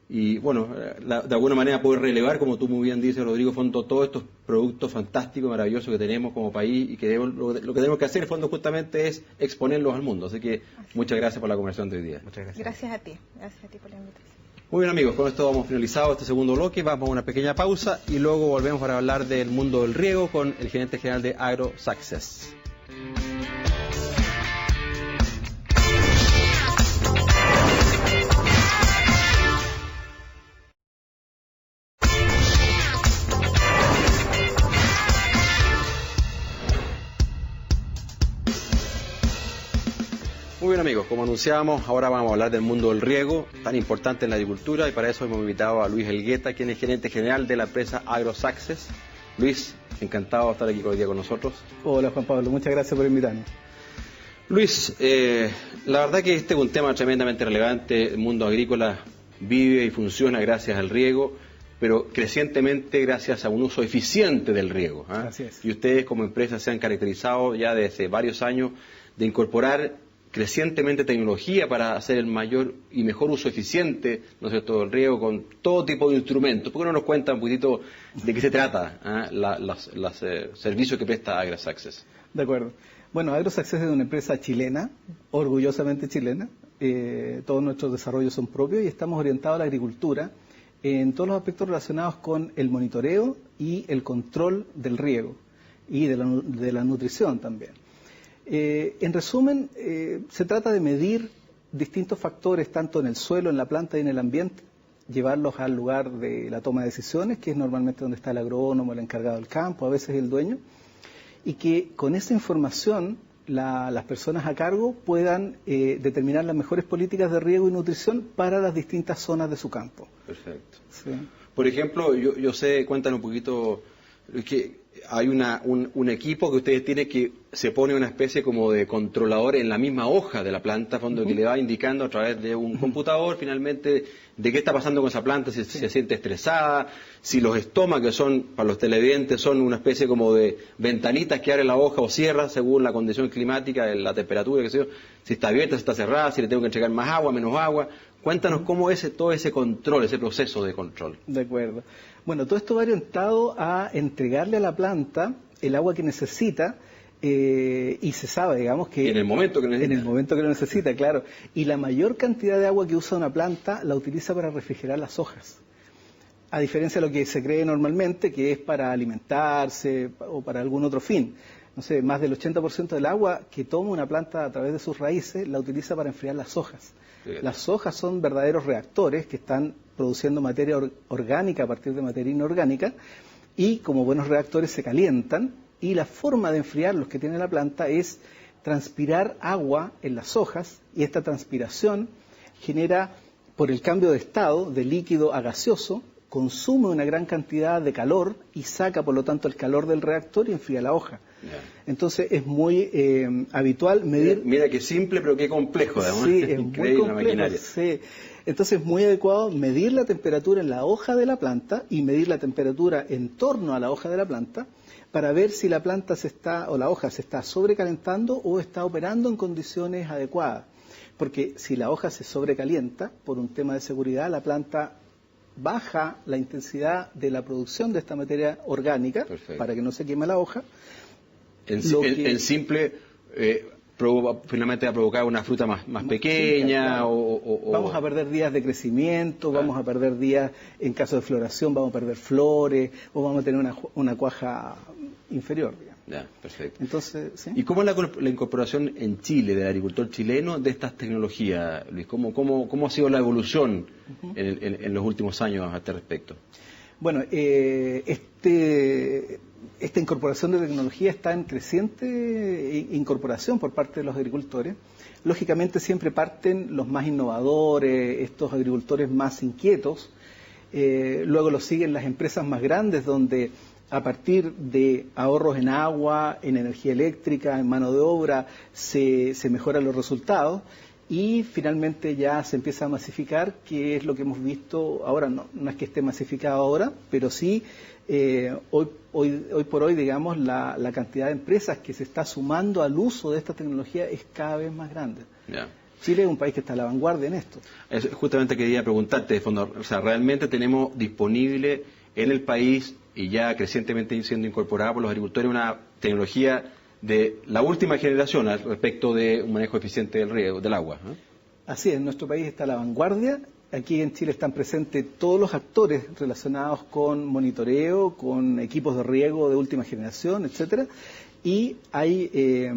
Y bueno, de alguna manera poder relevar, como tú muy bien dices, Rodrigo, fondo, todos estos productos fantásticos, maravillosos que tenemos como país y que lo que tenemos que hacer, en fondo, justamente es exponerlos al mundo. Así que muchas gracias por la conversación de hoy día. Muchas gracias. Gracias a ti por la invitación. Muy bien, amigos, con esto hemos finalizado este segundo bloque. Vamos a una pequeña pausa y luego volvemos para hablar del mundo del riego con el gerente general de AgroSuccess. amigos, como anunciábamos, ahora vamos a hablar del mundo del riego, tan importante en la agricultura, y para eso hemos invitado a Luis Elgueta, quien es gerente general de la empresa AgroSuccess. Luis, encantado de estar aquí hoy día con nosotros. Hola Juan Pablo, muchas gracias por invitarnos. Luis, la verdad que este es un tema tremendamente relevante. El mundo agrícola vive y funciona gracias al riego, pero crecientemente gracias a un uso eficiente del riego. Así es. Y ustedes como empresa se han caracterizado ya desde varios años de incorporar crecientemente tecnología para hacer el mayor y mejor uso eficiente, ¿no es cierto?, del riego con todo tipo de instrumentos. ¿Por qué no nos cuenta un poquito de qué se trata los servicios que presta AgroSuccess? De acuerdo. Bueno, AgroSuccess es una empresa chilena, orgullosamente chilena. Todos nuestros desarrollos son propios y estamos orientados a la agricultura en todos los aspectos relacionados con el monitoreo y el control del riego y de la nutrición también. En resumen, se trata de medir distintos factores tanto en el suelo, en la planta y en el ambiente, llevarlos al lugar de la toma de decisiones, que es normalmente donde está el agrónomo, el encargado del campo, a veces el dueño, y que con esa información las personas a cargo puedan determinar las mejores políticas de riego y nutrición para las distintas zonas de su campo. Perfecto. Sí. Por ejemplo, yo sé, cuéntanos un poquito, que hay un equipo que ustedes tienen que se pone una especie como de controlador en la misma hoja de la planta, fondo, que le va indicando a través de un computador finalmente de qué está pasando con esa planta, si se siente estresada, si los estomas, que son para los televidentes, son una especie como de ventanitas que abre la hoja o cierra según la condición climática, la temperatura, qué sé yo, si está abierta, si está cerrada, si le tengo que entregar más agua, menos agua. Cuéntanos cómo es todo ese control, ese proceso de control. De acuerdo. Bueno, todo esto va orientado a entregarle a la planta el agua que necesita y se sabe, digamos, que... En el momento que necesita. En el momento que lo necesita, claro. Y la mayor cantidad de agua que usa una planta la utiliza para refrigerar las hojas. A diferencia de lo que se cree normalmente, que es para alimentarse o para algún otro fin. No sé, más del 80% del agua que toma una planta a través de sus raíces la utiliza para enfriar las hojas. Las hojas son verdaderos reactores que están produciendo materia orgánica a partir de materia inorgánica y como buenos reactores se calientan y la forma de enfriarlos que tiene la planta es transpirar agua en las hojas y esta transpiración genera, por el cambio de estado de líquido a gaseoso, consume una gran cantidad de calor y saca por lo tanto el calor del reactor y enfría la hoja. Entonces es muy habitual medir... Mira qué simple pero qué complejo además. Sí, es muy complejo. Sí. Entonces es muy adecuado medir la temperatura en la hoja de la planta y medir la temperatura en torno a la hoja de la planta para ver si la planta la hoja se está sobrecalentando o está operando en condiciones adecuadas. Porque si la hoja se sobrecalienta por un tema de seguridad, la planta baja la intensidad de la producción de esta materia orgánica. Perfecto. Para que no se queme la hoja. En simple, finalmente va a provocar una fruta más pequeña. Sí, vamos a perder días de crecimiento, vamos a perder días, en caso de floración, vamos a perder flores, o vamos a tener una cuaja inferior, digamos. Ya, perfecto. Entonces, ¿sí? ¿Y cómo es la incorporación en Chile del agricultor chileno de estas tecnologías, Luis? ¿Cómo ha sido la evolución en los últimos años a este respecto? Bueno, esta incorporación de tecnología está en creciente incorporación por parte de los agricultores. Lógicamente siempre parten los más innovadores, estos agricultores más inquietos. Luego los siguen las empresas más grandes donde a partir de ahorros en agua, en energía eléctrica, en mano de obra, se mejoran los resultados. Y finalmente ya se empieza a masificar, que es lo que hemos visto ahora, no es que esté masificado ahora, pero sí hoy por hoy, digamos, la cantidad de empresas que se está sumando al uso de esta tecnología es cada vez más grande. Yeah. Chile es un país que está a la vanguardia en esto. Justamente quería preguntarte, de fondo, o sea, ¿realmente tenemos disponible en el país y ya crecientemente siendo incorporada por los agricultores una tecnología de la última generación al respecto de un manejo eficiente del riego, del agua? Así es, nuestro país está a la vanguardia. Aquí en Chile están presentes todos los actores relacionados con monitoreo, con equipos de riego de última generación, etcétera. Y hay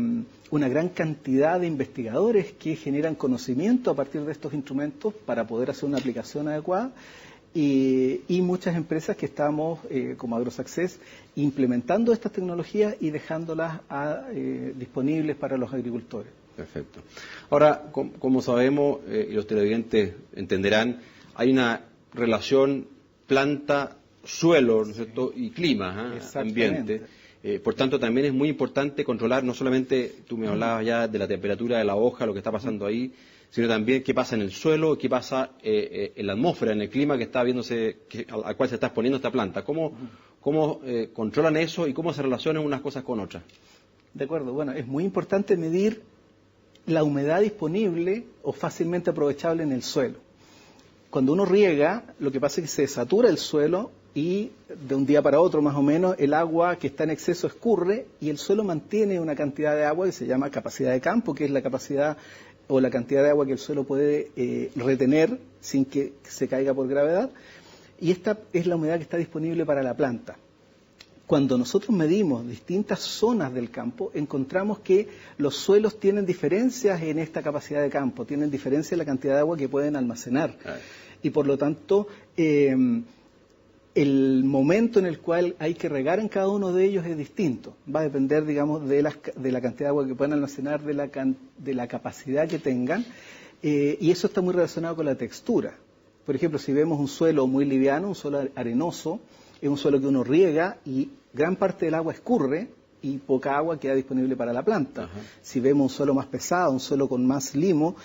una gran cantidad de investigadores que generan conocimiento a partir de estos instrumentos para poder hacer una aplicación adecuada. Y muchas empresas que estamos, como AgroSuccess, implementando estas tecnologías y dejándolas disponibles para los agricultores. Perfecto. Ahora, como sabemos, y los televidentes entenderán, hay una relación planta-suelo, ¿no es cierto?, y clima, ambiente. Por tanto, también es muy importante controlar, no solamente, tú me hablabas ya de la temperatura de la hoja, lo que está pasando ahí, sino también qué pasa en el suelo, qué pasa en la atmósfera, en el clima que está viéndose, al cual se está exponiendo esta planta. ¿Cómo controlan eso y cómo se relacionan unas cosas con otras? De acuerdo. Bueno, es muy importante medir la humedad disponible o fácilmente aprovechable en el suelo. Cuando uno riega, lo que pasa es que se satura el suelo y de un día para otro, más o menos, el agua que está en exceso escurre y el suelo mantiene una cantidad de agua que se llama capacidad de campo, que es la capacidad o la cantidad de agua que el suelo puede retener sin que se caiga por gravedad, y esta es la humedad que está disponible para la planta. Cuando nosotros medimos distintas zonas del campo, encontramos que los suelos tienen diferencias en esta capacidad de campo, tienen diferencias en la cantidad de agua que pueden almacenar. Y por lo tanto, el momento en el cual hay que regar en cada uno de ellos es distinto. Va a depender, digamos, de la cantidad de agua que puedan almacenar, de la capacidad que tengan, y eso está muy relacionado con la textura. Por ejemplo, si vemos un suelo muy liviano, un suelo arenoso, es un suelo que uno riega y gran parte del agua escurre y poca agua queda disponible para la planta. Ajá. Si vemos un suelo más pesado, un suelo con más limo,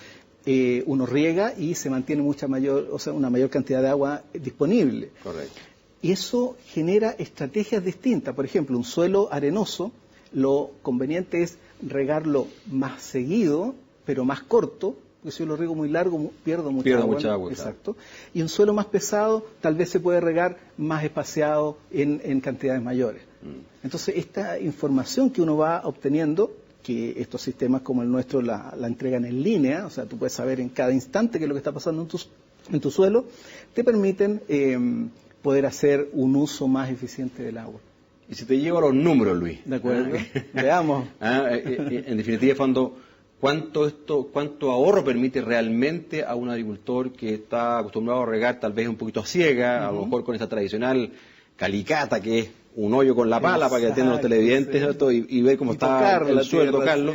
uno riega y se mantiene una mayor cantidad de agua disponible. Correcto. Y eso genera estrategias distintas. Por ejemplo, un suelo arenoso, lo conveniente es regarlo más seguido, pero más corto, porque si yo lo riego muy largo, pierdo mucha agua. Exacto. Claro. Y un suelo más pesado, tal vez se puede regar más espaciado en cantidades mayores. Entonces, esta información que uno va obteniendo, que estos sistemas como el nuestro la entregan en línea, o sea, tú puedes saber en cada instante qué es lo que está pasando en tu suelo, te permiten poder hacer un uso más eficiente del agua. Y si te llevo a los números, Luis. De acuerdo. Veamos. En definitiva, fondo, ¿cuánto ahorro permite realmente a un agricultor que está acostumbrado a regar tal vez un poquito a ciega, a lo mejor con esa tradicional calicata que es un hoyo con la pala para que atiendan los televidentes, sí, y ver cómo está el suelo, tocarlo?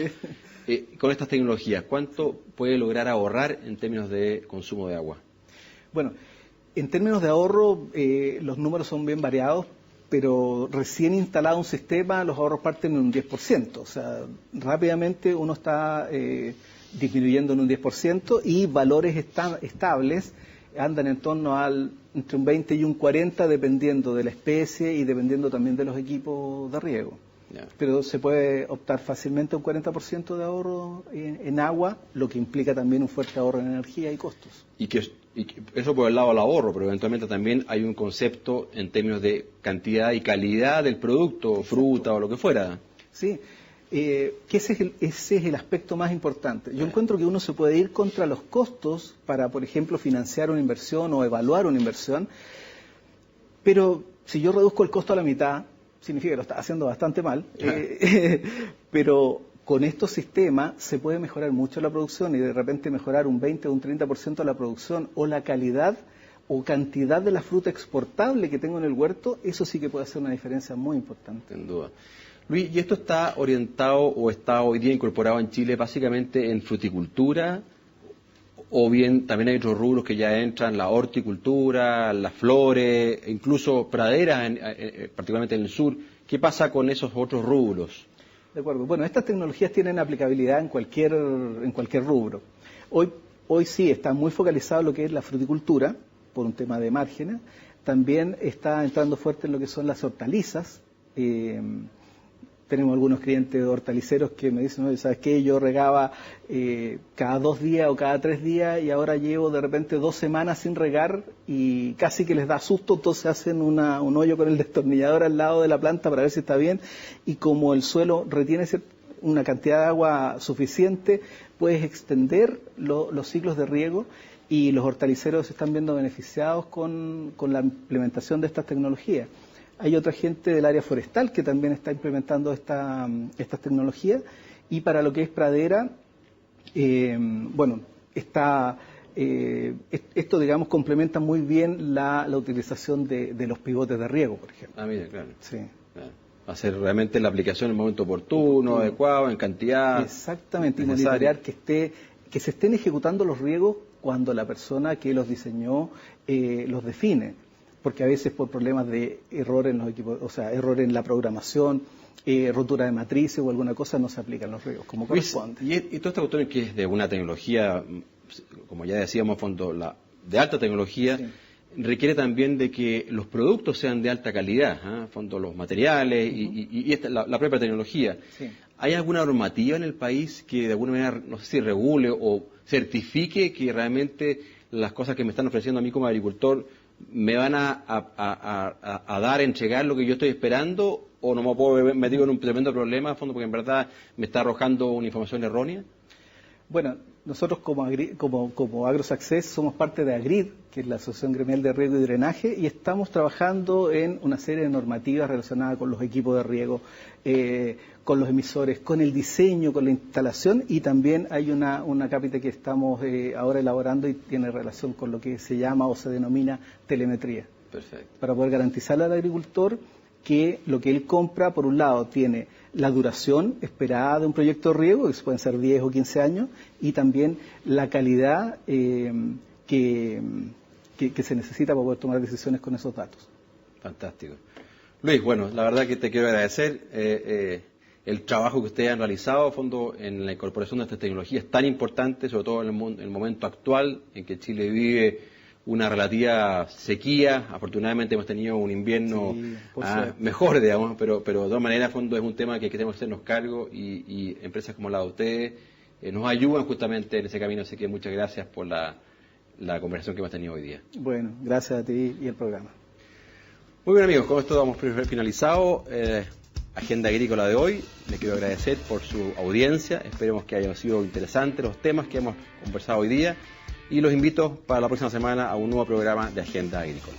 Sí. Con estas tecnologías, ¿cuánto puede lograr ahorrar en términos de consumo de agua? Bueno, en términos de ahorro, los números son bien variados, pero recién instalado un sistema, los ahorros parten en un 10%. O sea, rápidamente uno está disminuyendo en un 10% y valores estables andan en torno entre un 20 y un 40, dependiendo de la especie y dependiendo también de los equipos de riego. Yeah. Pero se puede optar fácilmente a un 40% de ahorro en agua, lo que implica también un fuerte ahorro en energía y costos. Y eso por el lado del ahorro, pero eventualmente también hay un concepto en términos de cantidad y calidad del producto, exacto, fruta o lo que fuera. Sí, que ese es el aspecto más importante. Yo encuentro que uno se puede ir contra los costos para, por ejemplo, financiar una inversión o evaluar una inversión, pero si yo reduzco el costo a la mitad, significa que lo está haciendo bastante mal, pero con estos sistemas se puede mejorar mucho la producción y de repente mejorar un 20 o un 30% de la producción o la calidad o cantidad de la fruta exportable que tengo en el huerto. Eso sí que puede hacer una diferencia muy importante. Sin duda. Luis, ¿y esto está orientado o está hoy día incorporado en Chile básicamente en fruticultura? O bien también hay otros rubros que ya entran, la horticultura, las flores, incluso praderas, particularmente en el sur. ¿Qué pasa con esos otros rubros? De acuerdo. Bueno, estas tecnologías tienen aplicabilidad en cualquier rubro. Hoy sí está muy focalizado en lo que es la fruticultura, por un tema de márgenes. También está entrando fuerte en lo que son las hortalizas. Tenemos algunos clientes hortaliceros que me dicen, oye, ¿sabes qué? Yo regaba cada 2 días o cada 3 días y ahora llevo de repente 2 semanas sin regar y casi que les da susto, entonces hacen un hoyo con el destornillador al lado de la planta para ver si está bien, y como el suelo retiene una cantidad de agua suficiente, puedes extender los ciclos de riego, y los hortaliceros se están viendo beneficiados con la implementación de estas tecnologías. Hay otra gente del área forestal que también está implementando estas tecnologías, y para lo que es pradera, esto, digamos, complementa muy bien la utilización de los pivotes de riego, por ejemplo. Ah, mira, claro. Sí. Claro. hacer realmente la aplicación en el momento oportuno, adecuado, en cantidad. Exactamente, y monitorear que se estén ejecutando los riegos cuando la persona que los diseñó los define, porque a veces por problemas de error en los equipos, o sea, error en la programación, rotura de matrices o alguna cosa, no se aplican los riegos como corresponde. Y toda esta cuestión que es de una tecnología, como ya decíamos, fondo de alta tecnología, sí, requiere también de que los productos sean de alta calidad, fondo los materiales y la propia tecnología. Sí. ¿Hay alguna normativa en el país que de alguna manera, no sé si regule o certifique que realmente las cosas que me están ofreciendo a mí como agricultor me van a dar, entregar lo que yo estoy esperando, o no me puedo ver metido en un tremendo problema, a fondo, porque en verdad me está arrojando una información errónea? Bueno, nosotros como AgroSuccess somos parte de AGRID, que es la Asociación Gremial de Riego y Drenaje, y estamos trabajando en una serie de normativas relacionadas con los equipos de riego, con los emisores, con el diseño, con la instalación, y también hay una cápita que estamos ahora elaborando y tiene relación con lo que se llama o se denomina telemetría. Perfecto. Para poder garantizarle al agricultor que lo que él compra, por un lado, tiene la duración esperada de un proyecto de riego, que pueden ser 10 o 15 años, y también la calidad que se necesita para poder tomar decisiones con esos datos. Fantástico. Luis, bueno, la verdad que te quiero agradecer el trabajo que ustedes han realizado a fondo en la incorporación de estas tecnologías tan importantes, sobre todo en el momento actual en que Chile vive una relativa sequía. Afortunadamente hemos tenido un invierno mejor, digamos, pero de todas maneras, a fondo, es un tema que queremos hacernos cargo y empresas como la de ustedes nos ayudan justamente en ese camino, así que muchas gracias por la conversación que hemos tenido hoy día. Bueno, gracias a ti y el programa. Muy bien, amigos, con esto damos finalizado Agenda Agrícola de hoy. Les quiero agradecer por su audiencia, esperemos que hayan sido interesantes los temas que hemos conversado hoy día, y los invito para la próxima semana a un nuevo programa de Agenda Agrícola.